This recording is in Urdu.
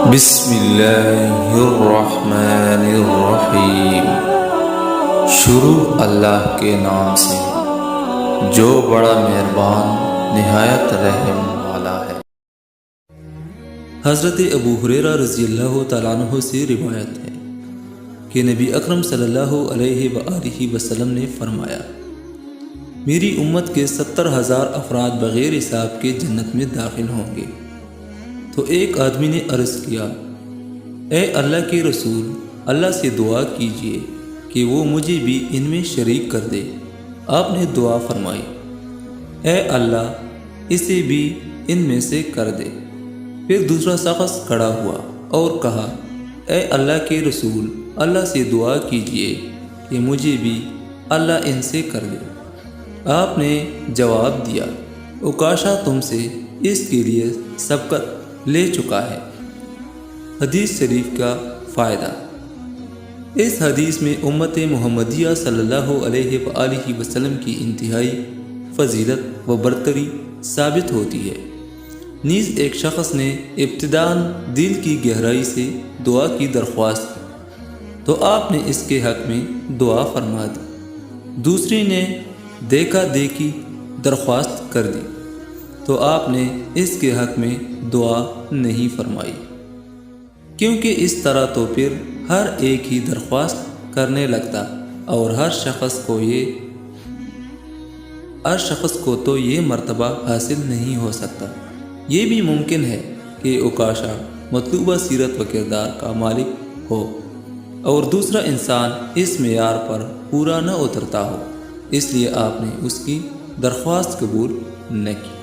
بسم اللہ الرحمن الرحیم۔ شروع اللہ کے نام سے جو بڑا مہربان نہایت رحم والا ہے۔ حضرت ابو ہریرہ رضی اللہ تعالیٰ عنہ سے روایت ہے کہ نبی اکرم صلی اللہ علیہ وآلہ وسلم نے فرمایا، میری امت کے 70,000 افراد بغیر حساب کے جنت میں داخل ہوں گے۔ تو ایک آدمی نے عرض کیا، اے اللہ کے رسول، اللہ سے دعا کیجئے کہ وہ مجھے بھی ان میں شریک کر دے۔ آپ نے دعا فرمائی، اے اللہ اسے بھی ان میں سے کر دے۔ پھر دوسرا شخص کھڑا ہوا اور کہا، اے اللہ کے رسول، اللہ سے دعا کیجئے کہ مجھے بھی اللہ ان سے کر دے۔ آپ نے جواب دیا، اوکاشا تم سے اس کے لیے سبقت لے چکا ہے۔ حدیث شریف کا فائدہ۔ اس حدیث میں امت محمدیہ صلی اللہ علیہ وآلہ وسلم کی انتہائی فضیلت و برتری ثابت ہوتی ہے۔ نیز ایک شخص نے ابتداءً دل کی گہرائی سے دعا کی درخواست کی تو آپ نے اس کے حق میں دعا فرما دی۔ دوسری نے دیکھا دیکھی درخواست کر دی تو آپ نے اس کے حق میں دعا نہیں فرمائی، کیونکہ اس طرح تو پھر ہر ایک ہی درخواست کرنے لگتا اور ہر شخص کو تو یہ مرتبہ حاصل نہیں ہو سکتا۔ یہ بھی ممکن ہے کہ اوکاشا مطلوبہ سیرت و کردار کا مالک ہو اور دوسرا انسان اس معیار پر پورا نہ اترتا ہو، اس لیے آپ نے اس کی درخواست قبول نہ کی۔